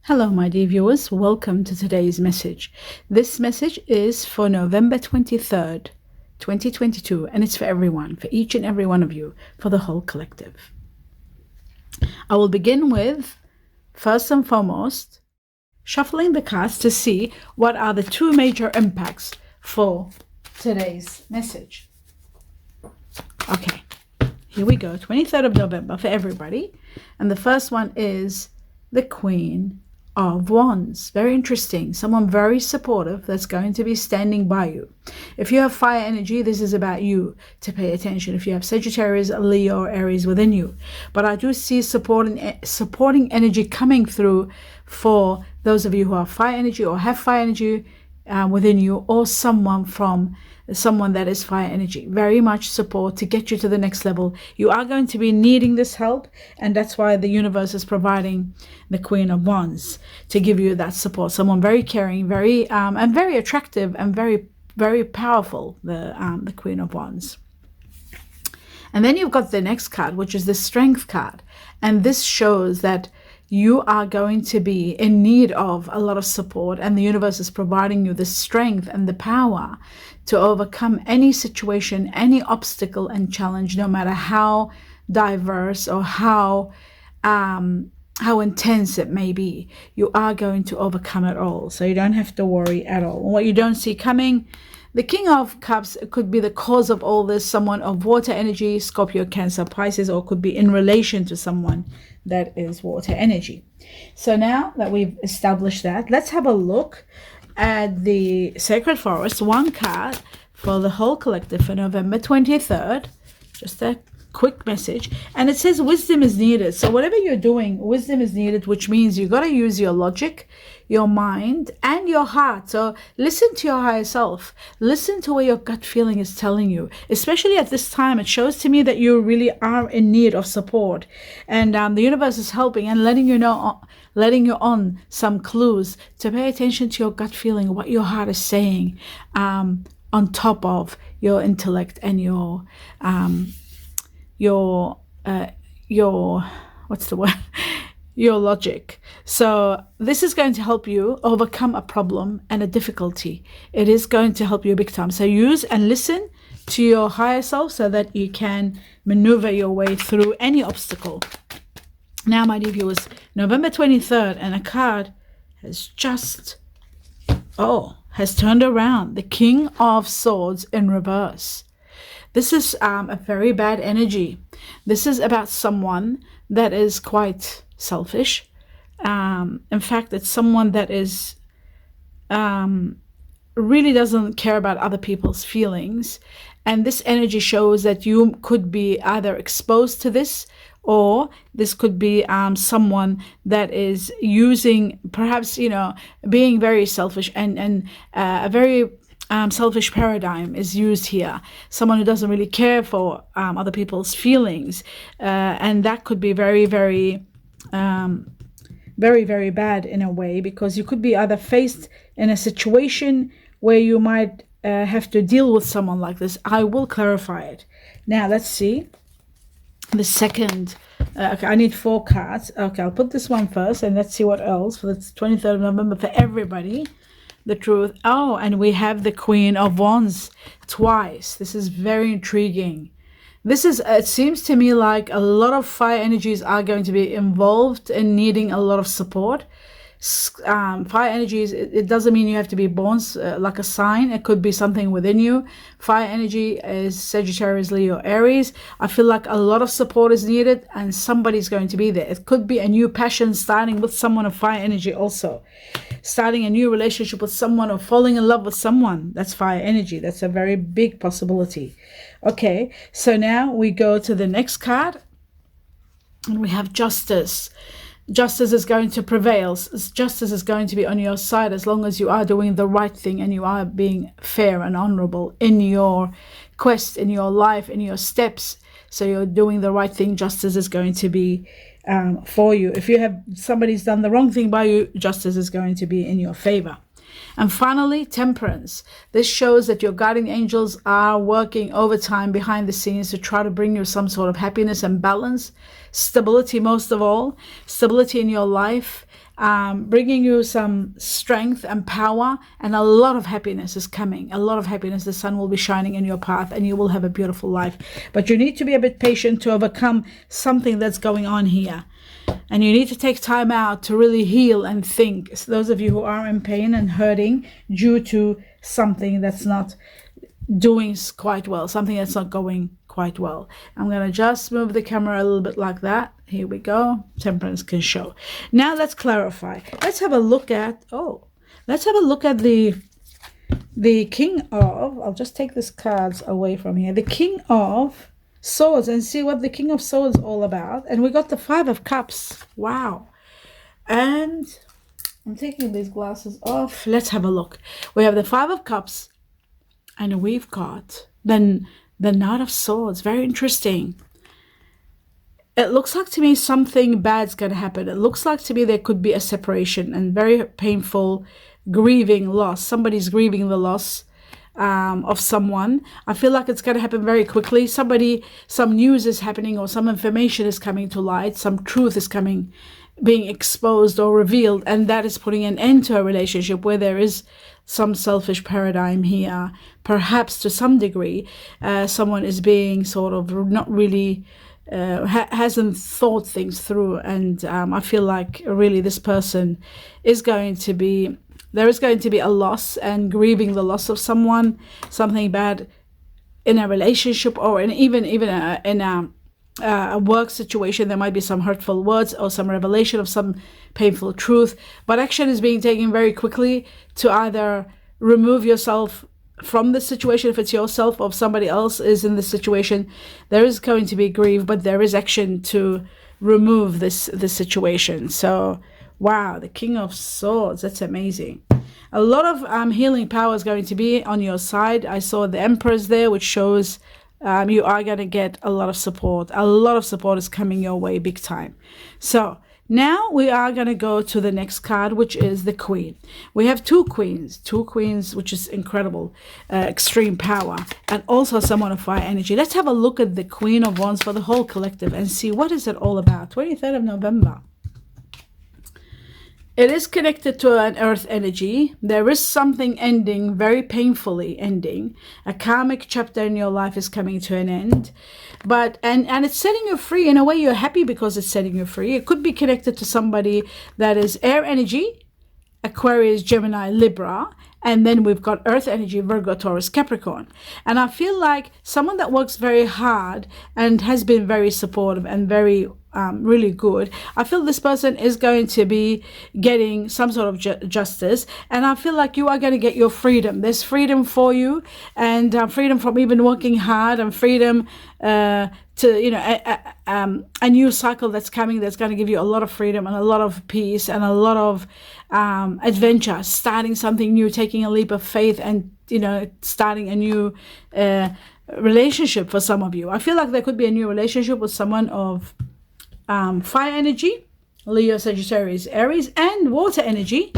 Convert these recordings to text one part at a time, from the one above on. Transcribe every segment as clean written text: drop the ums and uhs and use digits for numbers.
Hello, my dear viewers. Welcome to today's message. This message is for November 23rd, 2022, and it's for everyone, for each and every one of you, for the whole collective. I will begin with, first and foremost, shuffling the cards to see what are the two major impacts for today's message. Okay, here we go. 23rd of November for everybody. And the first one is the Queen of Wands. Very interesting. Someone very supportive that's going to be standing by you. If you have fire energy, this is about you to pay attention. If you have Sagittarius, Leo, or Aries within you. But I do see supporting energy coming through for those of you who are fire energy or have fire energy within you, or someone that is fire energy. Very much support to get you to the next level. You are going to be needing this help, and that's why the universe is providing the Queen of Wands to give you that support. Someone very caring, very and very attractive, and very, very powerful, the Queen of Wands. And then you've got the next card, which is the Strength card, and this shows that you are going to be in need of a lot of support, and the universe is providing you the strength and the power to overcome any situation, any obstacle and challenge, no matter how diverse or how intense it may be. You are going to overcome it all, so you don't have to worry at all. What you don't see coming, the King of Cups could be the cause of all this, someone of water energy, Scorpio, Cancer, Pisces, or could be in relation to someone that is water energy. So now that we've established that, let's have a look at the Sacred Forest, one card for the whole collective for November 23rd. Just a quick message, and it says wisdom is needed. So whatever you're doing, wisdom is needed, which means you got to use your logic, your mind, and your heart. So listen to your higher self. Listen to what your gut feeling is telling you. Especially at this time, it shows to me that you really are in need of support, and the universe is helping and letting you on some clues to pay attention to your gut feeling, what your heart is saying, on top of your intellect and your what's the word? Your logic. So this is going to help you overcome a problem and a difficulty. It is going to help you big time. So use and listen to your higher self so that you can maneuver your way through any obstacle. Now, my dear viewers, November 23rd, and a card has turned around. The King of Swords in reverse. This is a very bad energy. This is about someone that is quite selfish. In fact, it's someone that is really doesn't care about other people's feelings. And this energy shows that you could be either exposed to this, or this could be someone that is using, perhaps, being very selfish, and a very selfish paradigm is used here. Someone who doesn't really care for other people's feelings, and that could be very, very, very, very bad in a way, because you could be either faced in a situation where you might have to deal with someone like this. I will clarify it. Now let's see the second. Okay, I need 4 cards. Okay, I'll put this one first, and let's see what else for the 23rd of November for everybody. The truth. Oh, and we have the Queen of Wands twice. This is very intriguing. It seems to me like a lot of fire energies are going to be involved in needing a lot of support. Fire energies, it doesn't mean you have to be born like a sign. It could be something within you. Fire energy is Sagittarius, Leo, Aries. I feel like a lot of support is needed, and somebody's going to be there. It could be a new passion starting with someone of fire energy also. Starting a new relationship with someone, or falling in love with someone. That's fire energy. That's a very big possibility. Okay, so now we go to the next card, and we have Justice. Justice is going to prevail. Justice is going to be on your side as long as you are doing the right thing and you are being fair and honorable in your quest, in your life, in your steps. So you're doing the right thing. Justice is going to be for you. If you have somebody's done the wrong thing by you, justice is going to be in your favor. And finally, Temperance. This shows that your guardian angels are working overtime behind the scenes to try to bring you some sort of happiness and balance, stability, most of all, stability in your life, bringing you some strength and power, and a lot of happiness is coming. A lot of happiness. The sun will be shining in your path and you will have a beautiful life. But you need to be a bit patient to overcome something that's going on here. And you need to take time out to really heal and think. So those of you who are in pain and hurting due to something that's not doing quite well, something that's not going quite well. I'm going to just move the camera a little bit like that. Here we go. Temperance can show. Now let's clarify. Let's have a look at, the King of, I'll just take these cards away from here. The King of Swords, and see what the King of Swords is all about. And we got the Five of Cups. Wow. And I'm taking these glasses off. Let's have a look. We have the Five of Cups, and we've got then the Knight of Swords. Very interesting. It looks like to me something bad's going to happen. It looks like to me there could be a separation and very painful grieving loss. Somebody's grieving the loss of someone. I feel like it's going to happen very quickly. Some news is happening, or some information is coming to light. Some truth is being exposed or revealed, and that is putting an end to a relationship where there is some selfish paradigm here. Perhaps to some degree, someone is being sort of not really hasn't thought things through, and I feel like really this person is going to be, there is going to be a loss and grieving the loss of someone, something bad in a relationship, or even in a work situation. There might be some hurtful words or some revelation of some painful truth, but action is being taken very quickly to either remove yourself from the situation, if it's yourself or if somebody else is in the situation. There is going to be grief, but there is action to remove this situation. So wow, the King of Swords, that's amazing. A lot of healing power is going to be on your side. I saw the Empress there, which shows you are going to get a lot of support. A lot of support is coming your way big time. So now we are going to go to the next card, which is the Queen. We have two queens, which is incredible, extreme power, and also someone of fire energy. Let's have a look at the Queen of Wands for the whole collective and see what is it all about. 23rd of November. It is connected to an earth energy. There is something ending, very painfully ending. A karmic chapter in your life is coming to an end. But and it's setting you free. In a way, you're happy because it's setting you free. It could be connected to somebody that is air energy, Aquarius, Gemini, Libra. And then we've got earth energy, Virgo, Taurus, Capricorn. And I feel like someone that works very hard and has been very supportive and very really good. I feel this person is going to be getting some sort of justice, and I feel like you are going to get your freedom. There's freedom for you, and freedom from even working hard, and freedom to, you know, a new cycle that's coming that's going to give you a lot of freedom and a lot of peace and a lot of adventure, starting something new, taking a leap of faith, and, you know, starting a new relationship for some of you. I feel like there could be a new relationship with someone of fire energy, Leo, Sagittarius, Aries, and water energy,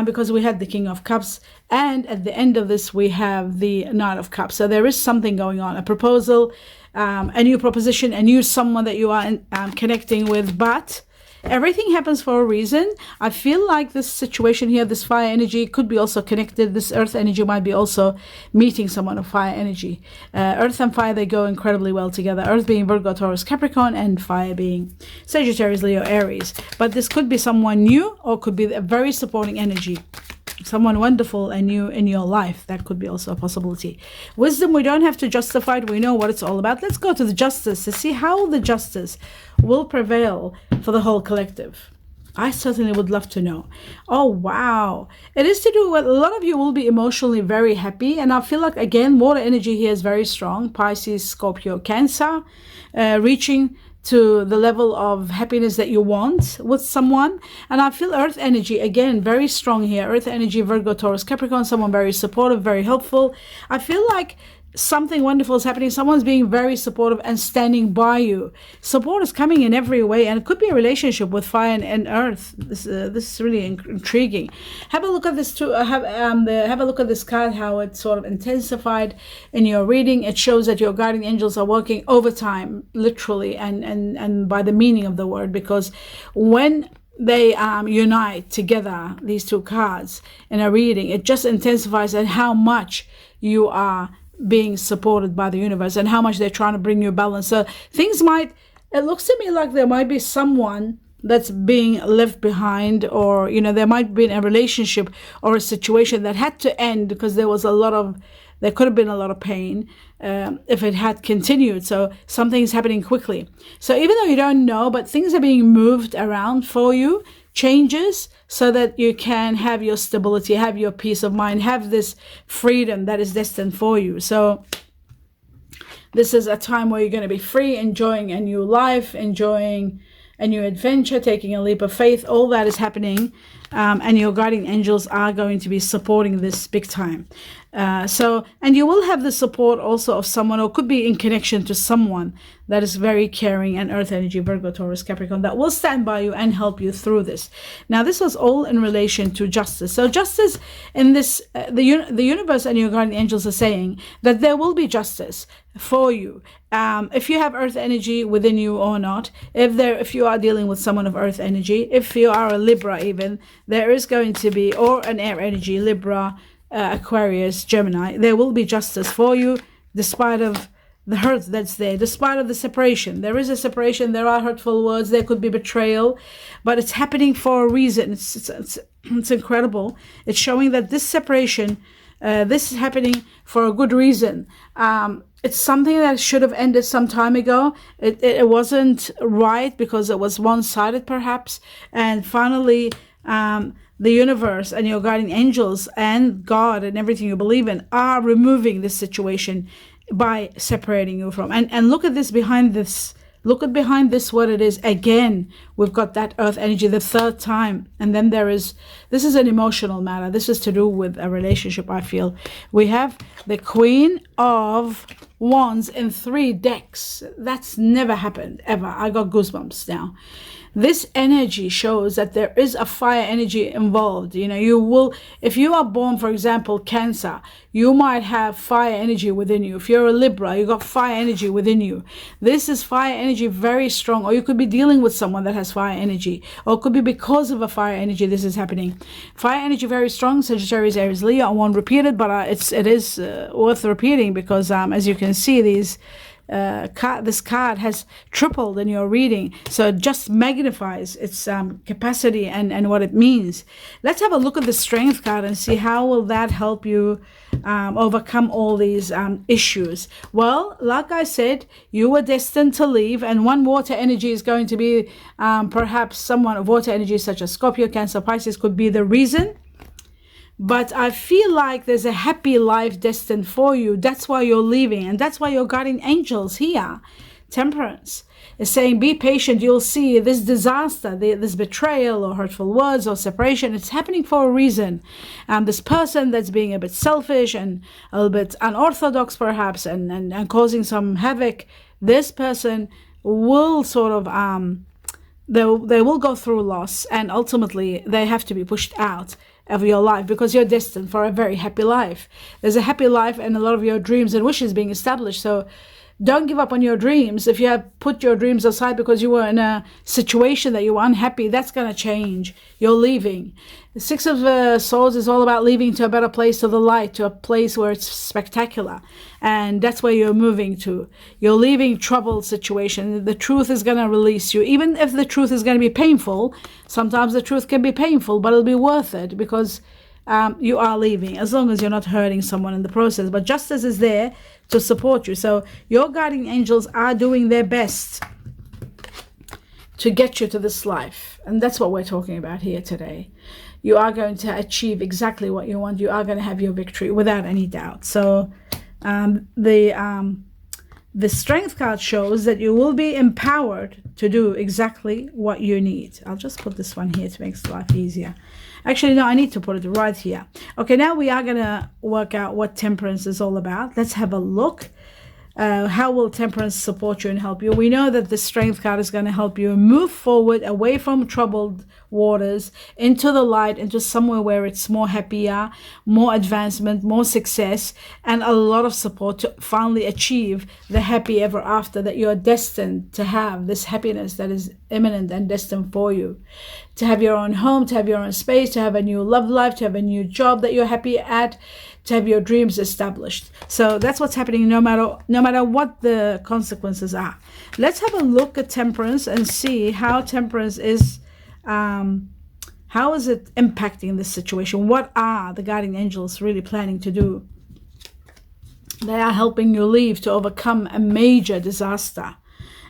because we had the King of Cups, and at the end of this we have the Knight of Cups. So there is something going on, a proposal, a new proposition, a new someone that you are connecting with, but everything happens for a reason. I feel like this situation here, this fire energy, could be also connected. This earth energy might be also meeting someone of fire energy. Earth and fire, they go incredibly well together. Earth being Virgo, Taurus, Capricorn, and fire being Sagittarius, Leo, Aries. But this could be someone new, or could be a very supporting energy. Someone wonderful and new in your life. That could be also a possibility. Wisdom, we don't have to justify it. We know what it's all about. Let's go to the Justice to see how the justice will prevail for the whole collective. I certainly would love to know. Oh, wow. It is to do with, a lot of you will be emotionally very happy. And I feel like, again, water energy here is very strong. Pisces, Scorpio, Cancer, reaching to the level of happiness that you want with someone. And I feel earth energy, again, very strong here. Earth energy, Virgo, Taurus, Capricorn, someone very supportive, very helpful. I feel like something wonderful is happening. Someone's being very supportive and standing by you. Support is coming in every way, and it could be a relationship with fire and earth. This is really intriguing. Have a look at this too. Have a look at this card, how it's sort of intensified in your reading. It shows that your guardian angels are working overtime, literally, and by the meaning of the word, because when they unite together, these two cards, in a reading. It just intensifies at how much you are being supported by the universe and how much they're trying to bring you balance. So things might, it looks to me like there might be someone that's being left behind, or there might be a relationship or a situation that had to end because there could have been a lot of pain if it had continued. So something's happening quickly. So even though you don't know, but things are being moved around for you, changes, so that you can have your stability, have your peace of mind, have this freedom that is destined for you. So this is a time where you're going to be free, enjoying a new life, enjoying a new adventure, taking a leap of faith. All that is happening, and your guardian angels are going to be supporting this big time. And you will have the support also of someone, or could be in connection to someone that is very caring, and earth energy, Virgo, Taurus, Capricorn, that will stand by you and help you through this. Now, this was all in relation to justice. So justice in this, the universe and your guardian angels are saying that there will be justice for you. If you have earth energy within you or not, if you are dealing with someone of earth energy, if you are a Libra even, there is going to be, or an air energy, Libra, Aquarius, Gemini, there will be justice for you, despite of the hurt that's there, despite of the separation. There is a separation, there are hurtful words, there could be betrayal, but it's happening for a reason. It's incredible. It's showing that this separation, this is happening for a good reason. It's something that should have ended some time ago. It wasn't right because it was one-sided perhaps, and finally the universe and your guardian angels and God and everything you believe in are removing this situation by separating you from. And look at this behind this. Look at behind this what it is. Again, we've got that earth energy the third time. And then this is an emotional matter. This is to do with a relationship, I feel. We have the Queen of Wands in 3 decks. That's never happened, ever. I got goosebumps now. This energy shows that there is a fire energy involved. You will, if you are born, for example, Cancer, you might have fire energy within you. If you're a Libra, you got fire energy within you. This is fire energy very strong, or you could be dealing with someone that has fire energy, or it could be because of a fire energy this is happening. Fire energy very strong, Sagittarius, Aries, Leo. I won't repeat it, but it is worth repeating because as you can see, this card has tripled in your reading, so it just magnifies its capacity and what it means. Let's have a look at the Strength card and see how will that help you overcome all these issues. Well, like I said, you were destined to leave, and one water energy is going to be perhaps someone of water energy such as Scorpio, Cancer, Pisces could be the reason. But I feel like there's a happy life destined for you. That's why you're leaving. And that's why your guardian angels here, Temperance, is saying, be patient. You'll see this disaster, this betrayal or hurtful words or separation. It's happening for a reason. This person that's being a bit selfish and a little bit unorthodox perhaps and causing some havoc, this person will sort of, they will go through loss, and ultimately they have to be pushed out of your life because you're destined for a very happy life. There's a happy life and a lot of your dreams and wishes being established. So don't give up on your dreams. If you have put your dreams aside because you were in a situation that you were unhappy, that's going to change. You're leaving. The Six of Swords is all about leaving to a better place, to the light, to a place where it's spectacular. And that's where you're moving to. You're leaving troubled situation. The truth is going to release you. Even if the truth is going to be painful, sometimes the truth can be painful, but it'll be worth it because you are leaving, as long as you're not hurting someone in the process. But justice is there to support you. So your guardian angels are doing their best to get you to this life. And that's what we're talking about here today. You are going to achieve exactly what you want. You are going to have your victory without any doubt. So the Strength card shows that you will be empowered to do exactly what you need. I'll just put this one here to make life easier. Actually, no, I need to put it right here. Okay, now we are going to work out what Temperance is all about. Let's have a look. How will Temperance support you and help you? We know that the Strength card is going to help you move forward away from troubled waters into the light, into somewhere where it's more happier, more advancement, more success, and a lot of support to finally achieve the happy ever after that you're destined to have, this happiness that is imminent and destined for you. To have your own home, to have your own space, to have a new love life, to have a new job that you're happy at, to have your dreams established. So that's what's happening no matter what the consequences are. Let's have a look at temperance and see how temperance is, how is it impacting this situation? What are the guardian angels really planning to do? They are helping you leave to overcome a major disaster.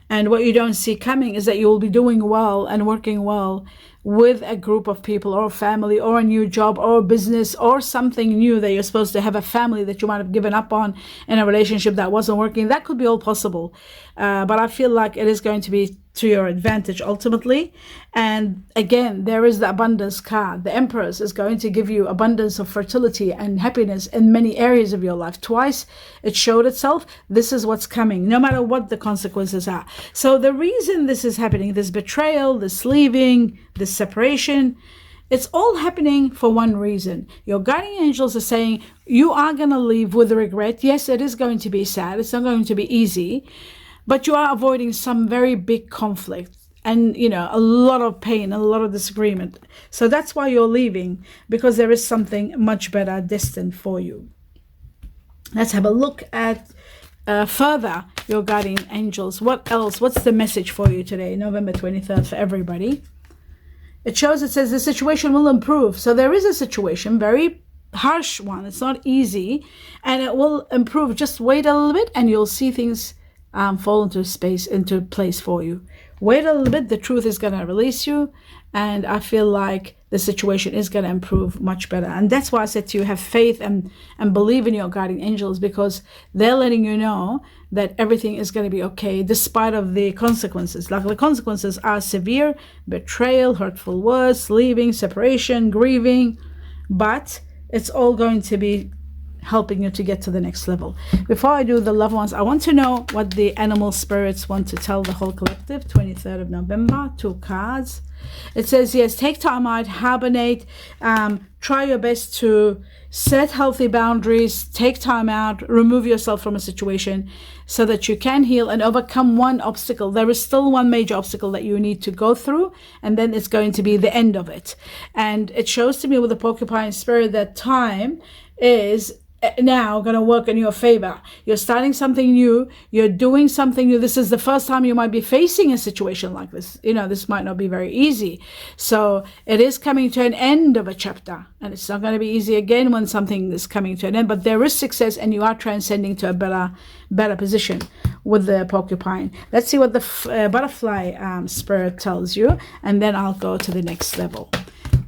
And what you don't see coming is that you will be doing well and working well with a group of people or a family or a new job or a business or something new that you're supposed to have, a family that you might have given up on in a relationship that wasn't working. That could be all possible. But I feel like it is going to be to your advantage ultimately. And again, there is the abundance card. The Empress is going to give you abundance of fertility and happiness in many areas of your life. Twice it showed itself. This is what's coming, no matter what the consequences are. So the reason this is happening, this betrayal, this leaving, this separation, it's all happening for one reason. Your guardian angels are saying you are going to leave with regret. Yes, it is going to be sad. It's not going to be easy, but you are avoiding some very big conflict and, you know, a lot of pain, a lot of disagreement. So that's why you're leaving, because there is something much better destined for you. Let's have a look at further your guardian angels. What else? What's the message for you today, November 23rd, for everybody? It says the situation will improve. So there is a situation, very harsh one. It's not easy, and it will improve. Just wait a little bit and you'll see things fall into place for you. Wait a little bit, the truth is going to release you, and I feel like the situation is going to improve much better. And that's why I said to you, have faith and believe in your guardian angels, because they're letting you know that everything is going to be okay despite of the consequences. Like, the consequences are severe: betrayal, hurtful words, leaving, separation, grieving, but it's all going to be helping you to get to the next level. Before I do the loved ones, I want to know what the animal spirits want to tell the whole collective. 23rd of November, 2 cards. It says, yes, take time out, hibernate, try your best to set healthy boundaries, take time out, remove yourself from a situation so that you can heal and overcome one obstacle. There is still one major obstacle that you need to go through, and then it's going to be the end of it. And it shows to me with the porcupine spirit that time is now going to work in your favor. You're starting something new. You're doing something new. This is the first time you might be facing a situation like this. You know, this might not be very easy. So it is coming to an end of a chapter, and it's not going to be easy again when something is coming to an end, but there is success, and you are transcending to a better position with the porcupine. Let's see what the butterfly spirit tells you, and then I'll go to the next level.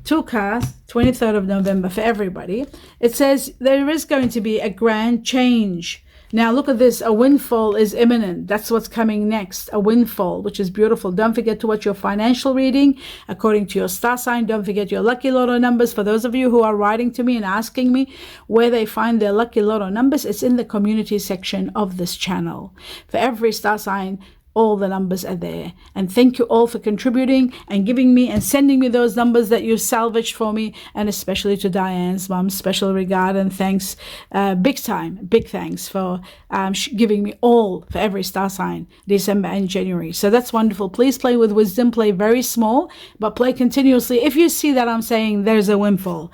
2 cards, 23rd of November for everybody. It says there is going to be a grand change. Now look at this. A windfall is imminent. That's what's coming next. A windfall, which is beautiful. Don't forget to watch your financial reading according to your star sign. Don't forget your lucky lotto numbers. For those of you who are writing to me and asking me where they find their lucky lotto numbers, it's in the community section of this channel. For every star sign, all the numbers are there. And thank you all for contributing and giving me and sending me those numbers that you salvaged for me, and especially to Diane's mom, special regard and thanks, big thanks for giving me all for every star sign, December and January. So that's wonderful. Please play with wisdom, play very small, but play continuously. If you see that I'm saying there's a windfall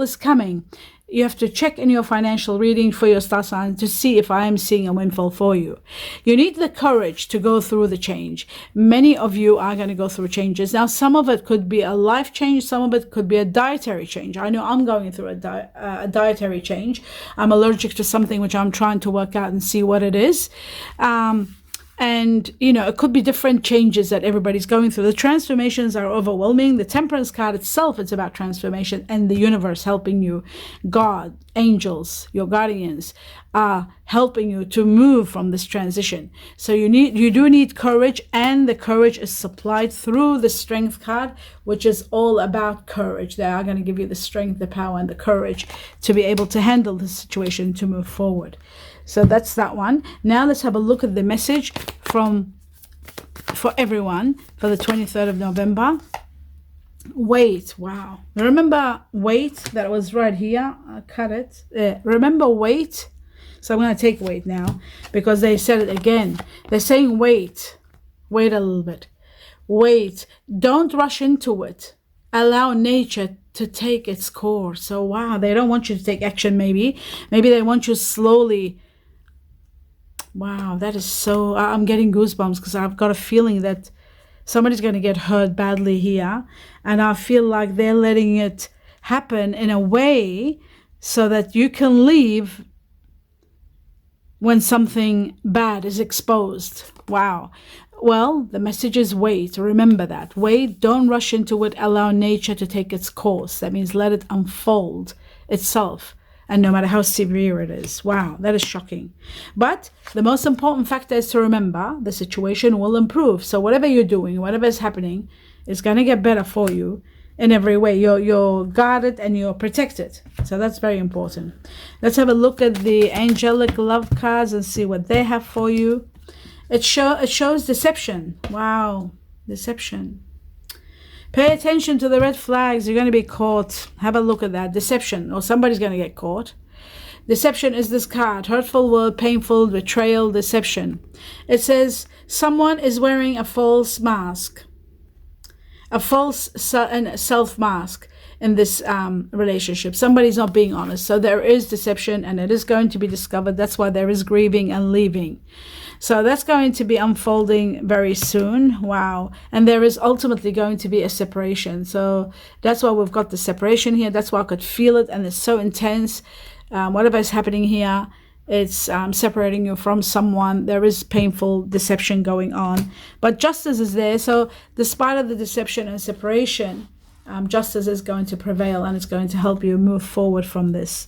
is coming, you have to check in your financial reading for your star sign to see if I am seeing a windfall for you. You need the courage to go through the change. Many of you are going to go through changes. Now, some of it could be a life change. Some of it could be a dietary change. I know I'm going through a dietary change. I'm allergic to something which I'm trying to work out and see what it is. And, you know, it could be different changes that everybody's going through. The transformations are overwhelming. The Temperance card itself, it's about transformation and the universe helping you. God, angels, your guardians are helping you to move from this transition. So you do need courage, and the courage is supplied through the Strength card, which is all about courage. They are going to give you the strength, the power, and the courage to be able to handle the situation, to move forward. So that's that one. Now let's have a look at the message for everyone for the 23rd of November. Wait. Wow. Remember wait? That was right here. I cut it. Remember wait? So I'm going to take wait now because they said it again. They're saying wait. Wait a little bit. Wait, don't rush into it. Allow nature to take its course. So wow, they don't want you to take action. Maybe they want you slowly. Wow, that is so, I'm getting goosebumps because I've got a feeling that somebody's going to get hurt badly here, and I feel like they're letting it happen in a way so that you can leave when something bad is exposed. Wow. Well, the message is wait. Remember that. Wait, don't rush into it. Allow nature to take its course. That means let it unfold itself. And no matter how severe it is. Wow, that is shocking. But the most important factor is to remember the situation will improve. So whatever you're doing, whatever is happening, is going to get better for you in every way. You're guarded and you're protected. So that's very important. Let's have a look at the angelic love cards and see what they have for you. It shows deception. Wow, deception. Pay attention to the red flags. You're going to be caught. Have a look at that. Deception, or somebody's going to get caught. Deception is this card. Hurtful word, painful, betrayal, deception. It says someone is wearing a false mask. A false self mask in this relationship. Somebody's not being honest. So there is deception and it is going to be discovered. That's why there is grieving and leaving. So that's going to be unfolding very soon. Wow. And there is ultimately going to be a separation. So that's why we've got the separation here. That's why I could feel it. And it's so intense. Whatever is happening here, it's separating you from someone. There is painful deception going on. But justice is there. So despite of the deception and separation, justice is going to prevail and it's going to help you move forward from this.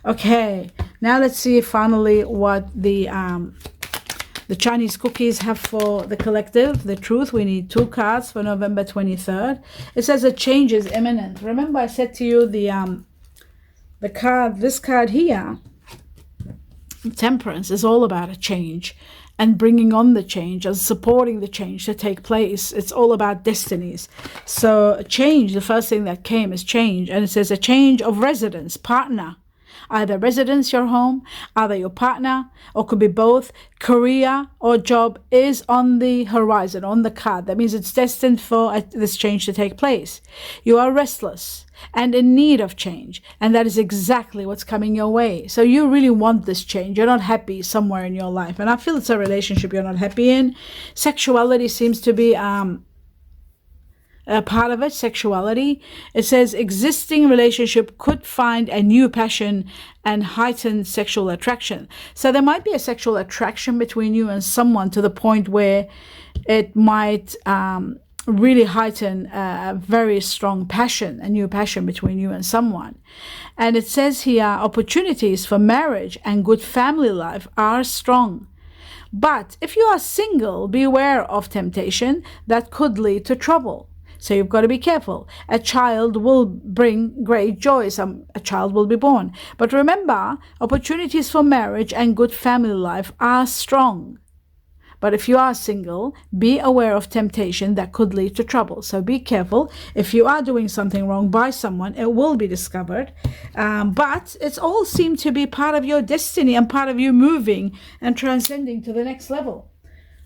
Okay. Now let's see finally what the Chinese cookies have for the collective, the truth. We need 2 cards for November 23rd. It says a change is imminent. Remember I said to you this card here, Temperance, is all about a change and bringing on the change and supporting the change to take place. It's all about destinies. So change, the first thing that came is change. And it says a change of residence, partner. Either residence, your home, either your partner, or could be both. Career or job is on the horizon, on the card. That means it's destined for this change to take place. You are restless and in need of change, and that is exactly what's coming your way. So you really want this change. You're not happy somewhere in your life, and I feel it's a relationship you're not happy in. Sexuality seems to be a part of it, sexuality. It says existing relationship could find a new passion and heightened sexual attraction. So there might be a sexual attraction between you and someone to the point where it might really heighten a very strong passion, a new passion between you and someone. And it says here, opportunities for marriage and good family life are strong. But if you are single, beware of temptation that could lead to trouble. So you've got to be careful. A child will bring great joy. A child will be born. But remember, opportunities for marriage and good family life are strong. But if you are single, be aware of temptation that could lead to trouble. So be careful. If you are doing something wrong by someone, it will be discovered. But it's all seemed to be part of your destiny and part of you moving and transcending to the next level.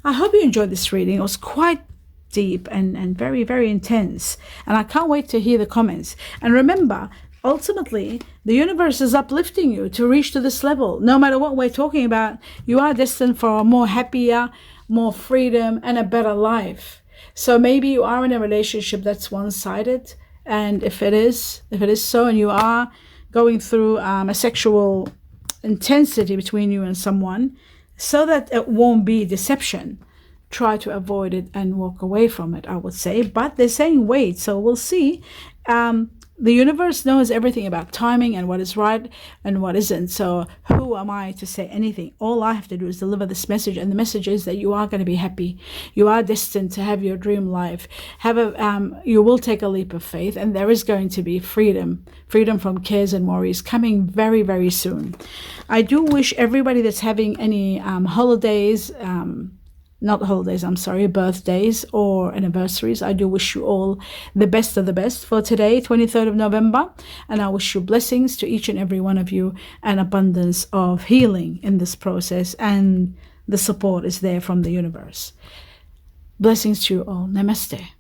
I hope you enjoyed this reading. It was quite deep and very, very intense. And I can't wait to hear the comments. And remember, ultimately, the universe is uplifting you to reach to this level. No matter what we're talking about, you are destined for a more happier, more freedom, and a better life. So maybe you are in a relationship that's one-sided. And if it is so, and you are going through a sexual intensity between you and someone, so that it won't be deception, try to avoid it and walk away from it, I would say. But they're saying wait, so we'll see. The universe knows everything about timing and what is right and what isn't. So who am I to say anything? All I have to do is deliver this message, and the message is that you are going to be happy. You are destined to have your dream life. You will take a leap of faith, and there is going to be freedom from cares and worries coming very, very soon. I do wish everybody that's having any birthdays or anniversaries, I do wish you all the best of the best for today, 23rd of November. And I wish you blessings to each and every one of you and abundance of healing in this process. And the support is there from the universe. Blessings to you all. Namaste.